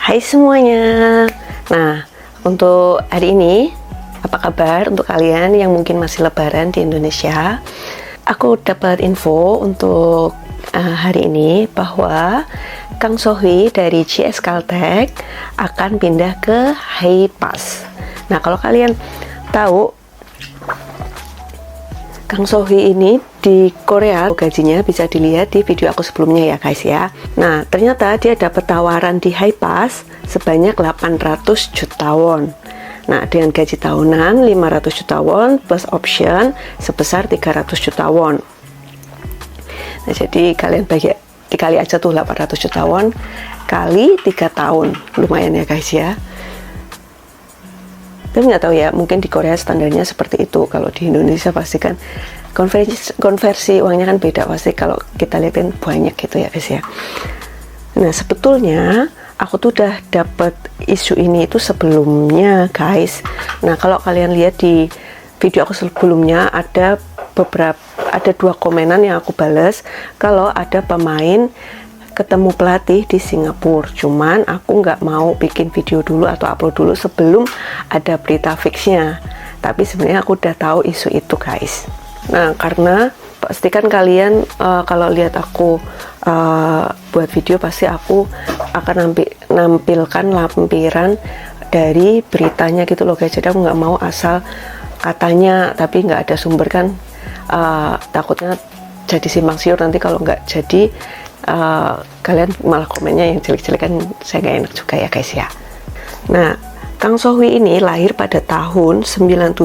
Hai semuanya. Nah, untuk hari ini, apa kabar untuk kalian yang mungkin masih lebaran di Indonesia? Aku dapat info untuk hari ini bahwa Kang Sohwi dari JS Caltech akan pindah ke Hypas. Nah, kalau kalian tahu, Kang Sohwi ini di Korea gajinya bisa dilihat di video aku sebelumnya ya guys ya. Nah, ternyata dia dapat tawaran di Hypas sebanyak 800 juta won. Nah, dengan gaji tahunan 500 juta won plus option sebesar 300 juta won. Nah, jadi kalian dikali aja tuh 800 juta won kali 3 tahun. Lumayan ya guys ya. Tapi nggak tahu ya, mungkin di Korea standarnya seperti itu. Kalau di Indonesia pasti kan konversi uangnya kan beda, pasti kalau kita lihatin banyak gitu ya guys ya. Nah, sebetulnya aku tuh udah dapet isu ini itu sebelumnya guys. Nah, kalau kalian lihat di video aku sebelumnya ada dua komenan yang aku balas kalau ada pemain ketemu pelatih di Singapura, cuman aku nggak mau bikin video dulu atau upload dulu sebelum ada berita fixnya. Tapi sebenarnya aku udah tahu isu itu guys. Nah, karena pastikan kalian kalau lihat aku buat video, pasti aku akan nampilkan lampiran dari beritanya gitu loh guys. Jadi aku nggak mau asal katanya tapi nggak ada sumber kan, takutnya jadi simpang siur nanti kalau nggak jadi. Kalian malah komennya yang jelek-jelek kan saya nggak enak juga ya guys ya. Nah, Kang Sohwi ini lahir pada tahun 97,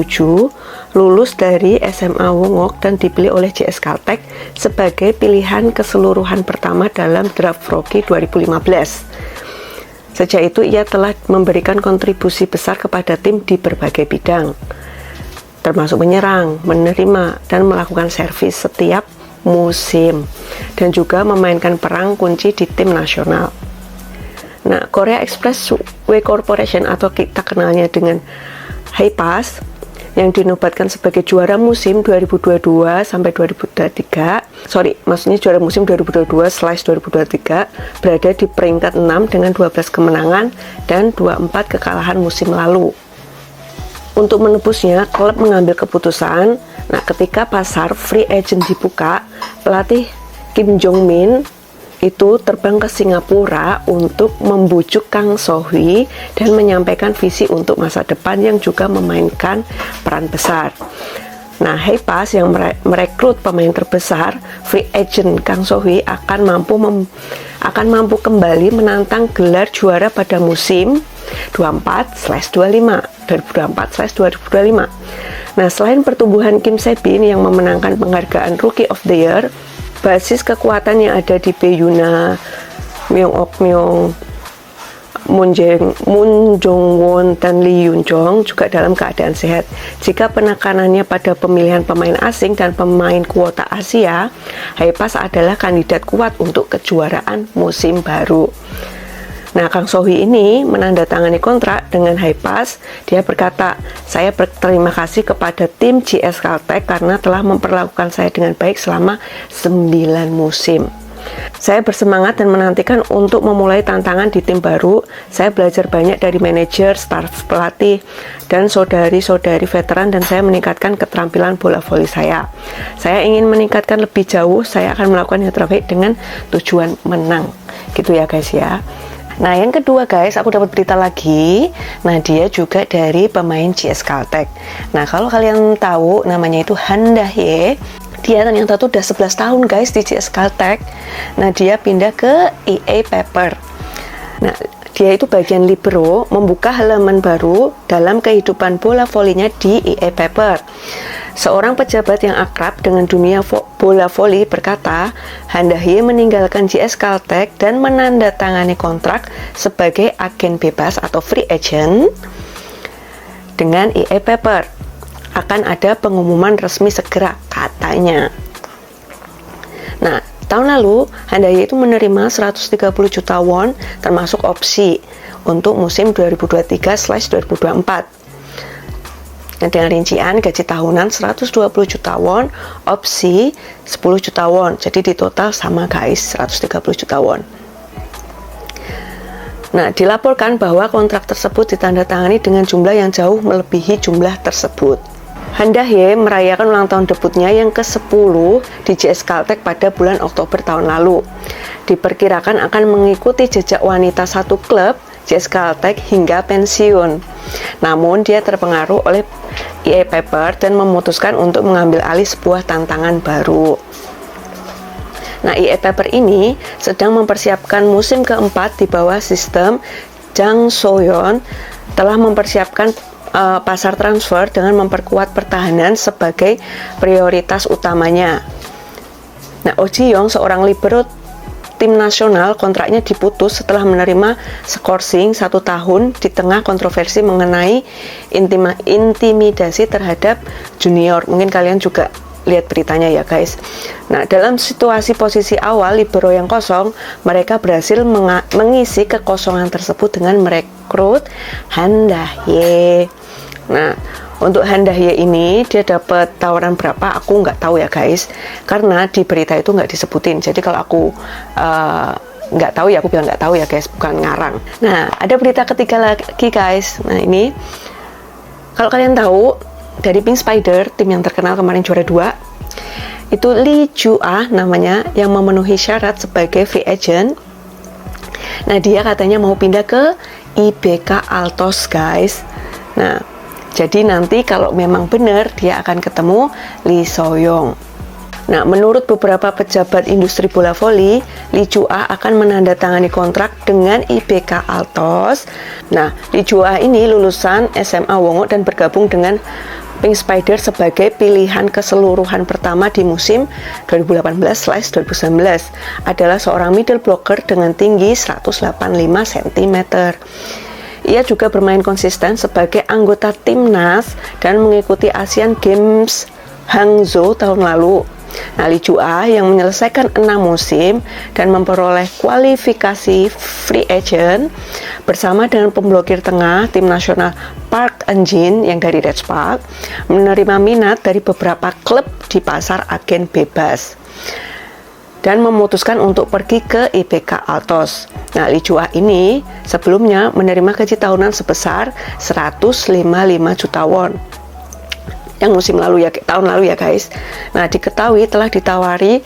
lulus dari SMA Wongok dan dipilih oleh JS Caltech sebagai pilihan keseluruhan pertama dalam draft rookie 2015. Sejak itu ia telah memberikan kontribusi besar kepada tim di berbagai bidang, termasuk menyerang, menerima, dan melakukan servis setiap musim, dan juga memainkan peran kunci di tim nasional. Nah, Korea Expressway Corporation atau kita kenalnya dengan Hypas yang dinobatkan sebagai juara musim 2022 sampai 2023, maksudnya juara musim 2022/2023 berada di peringkat 6 dengan 12 kemenangan dan 24 kekalahan musim lalu. Untuk menebusnya, klub mengambil keputusan. Nah, ketika pasar free agent dibuka, pelatih Kim Jong Min itu terbang ke Singapura untuk membujuk Kang Sohwi dan menyampaikan visi untuk masa depan yang juga memainkan peran besar. Nah, Hypas yang merekrut pemain terbesar, free agent Kang Sohwi akan mampu kembali menantang gelar juara pada musim 2024/2025. Nah, selain pertumbuhan Kim Se-bin yang memenangkan penghargaan Rookie of the Year, basis kekuatan yang ada di Bae-yuna, Myung Ok-myung, Moon Jong-won, dan Lee Yun-jong juga dalam keadaan sehat. Jika penekanannya pada pemilihan pemain asing dan pemain kuota Asia, Hypas adalah kandidat kuat untuk kejuaraan musim baru. Nah, Kang Sohwi ini menandatangani kontrak dengan Hypas. Dia berkata, saya berterima kasih kepada tim JS Caltech karena telah memperlakukan saya dengan baik selama 9 musim. Saya bersemangat dan menantikan untuk memulai tantangan di tim baru. Saya belajar banyak dari manajer, staf pelatih, dan saudari-saudari veteran, dan saya meningkatkan keterampilan bola voli saya. Saya ingin meningkatkan lebih jauh. Saya akan melakukan yang terbaik dengan tujuan menang. Gitu ya guys ya. Nah, yang kedua guys, aku dapat berita lagi. Nah, dia juga dari pemain JS Caltech. Nah, kalau kalian tahu namanya itu Han Da-hye, dia ternyata tuh udah 11 tahun guys di JS Caltech. Nah, dia pindah ke EA Paper. Nah, dia itu bagian libero, membuka halaman baru dalam kehidupan bola volinya di EA Paper. Seorang pejabat yang akrab dengan dunia bola voli berkata, Han Da-hye meninggalkan JS Caltech dan menandatangani kontrak sebagai agen bebas atau free agent dengan EA Paper. Akan ada pengumuman resmi segera, katanya. Nah, tahun lalu Han Da-hye itu menerima 130 juta won termasuk opsi untuk musim 2023/2024. Nah, dengan rincian gaji tahunan 120 juta won, opsi 10 juta won. Jadi di total sama guys, 130 juta won. Nah, dilaporkan bahwa kontrak tersebut ditandatangani dengan jumlah yang jauh melebihi jumlah tersebut. Han Dahye merayakan ulang tahun debutnya yang ke-10 di JS Caltech pada bulan Oktober tahun lalu. Diperkirakan akan mengikuti jejak wanita satu klub JS Caltech hingga pensiun. Namun, dia terpengaruh oleh EA Paper dan memutuskan untuk mengambil alih sebuah tantangan baru. Nah, EA Paper ini sedang mempersiapkan musim keempat di bawah sistem Jang So-yeon, telah mempersiapkan pasar transfer dengan memperkuat pertahanan sebagai prioritas utamanya. Nah, Oh Ji-young, seorang libero tim nasional, kontraknya diputus setelah menerima skorsing 1 tahun di tengah kontroversi mengenai intimidasi terhadap junior. Mungkin kalian juga lihat beritanya ya guys. Nah, dalam situasi posisi awal libero yang kosong, mereka berhasil mengisi kekosongan tersebut dengan merekrut Han Dahye. Nah, untuk Han Dahye ini dia dapat tawaran berapa aku nggak tahu ya guys, karena di berita itu nggak disebutin. Jadi kalau aku nggak tahu ya aku bilang nggak tahu ya guys, bukan ngarang. Nah, ada berita ketiga lagi guys. Nah, ini kalau kalian tahu, dari Pink Spider, tim yang terkenal kemarin juara 2, itu Lee Ju-ah namanya, yang memenuhi syarat sebagai free agent. Nah, dia katanya mau pindah ke IBK Altos guys. Nah, jadi nanti kalau memang benar, dia akan ketemu Lee So-young. Nah, menurut beberapa pejabat industri bola voli, Lee Ju-ah akan menandatangani kontrak dengan IBK Altos. Nah, Lee Ju-ah ini lulusan SMA Wongo dan bergabung dengan Pink Spider sebagai pilihan keseluruhan pertama di musim 2018/2019. Adalah seorang middle blocker dengan tinggi 185 cm. Ia juga bermain konsisten sebagai anggota timnas dan mengikuti Asian Games Hangzhou tahun lalu. Nah, Lee Ju-ah yang menyelesaikan 6 musim dan memperoleh kualifikasi free agent bersama dengan pemblokir tengah tim nasional Park Eun-jin yang dari Red Spark, menerima minat dari beberapa klub di pasar agen bebas dan memutuskan untuk pergi ke IBK Altos. Nah, Lee Ju-ah ini sebelumnya menerima gaji tahunan sebesar 155 juta won yang musim lalu ya, tahun lalu ya guys. Nah, diketahui telah ditawari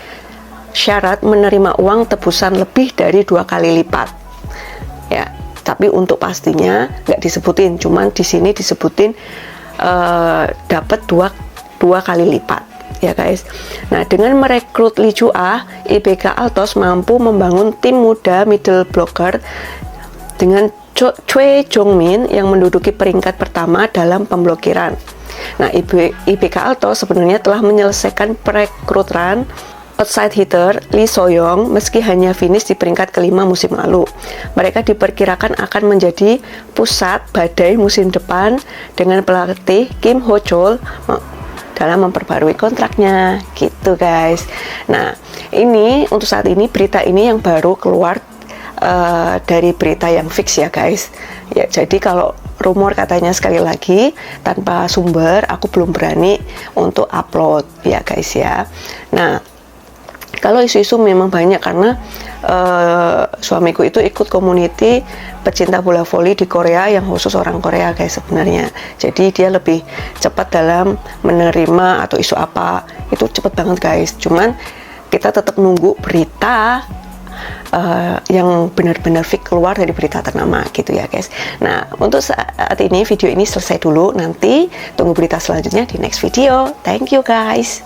syarat menerima uang tebusan lebih dari 2 kali lipat ya, tapi untuk pastinya nggak disebutin, cuman di sini disebutin dapat dua kali lipat ya guys. Nah, dengan merekrut Lee Ju-ah, IBK Altos mampu membangun tim muda middle blocker dengan Choi Jong-min yang menduduki peringkat pertama dalam pemblokiran. Nah, IBK Altos sebenarnya telah menyelesaikan perekrutan outside hitter Lee So-young meski hanya finish di peringkat kelima musim lalu. Mereka diperkirakan akan menjadi pusat badai musim depan dengan pelatih Kim Ho-chol dalam memperbarui kontraknya gitu guys. Nah, ini untuk saat ini berita ini yang baru keluar dari berita yang fix ya guys ya. Jadi kalau rumor katanya sekali lagi tanpa sumber, aku belum berani untuk upload ya guys ya. Nah, kalau isu-isu memang banyak karena suamiku itu ikut community pecinta bola voli di Korea yang khusus orang Korea guys sebenarnya. Jadi dia lebih cepat dalam menerima atau isu apa, itu cepat banget guys. Cuman kita tetap nunggu berita yang benar-benar fix keluar dari berita ternama gitu ya guys. Nah, untuk saat ini video ini selesai dulu, nanti tunggu berita selanjutnya di next video. Thank you guys.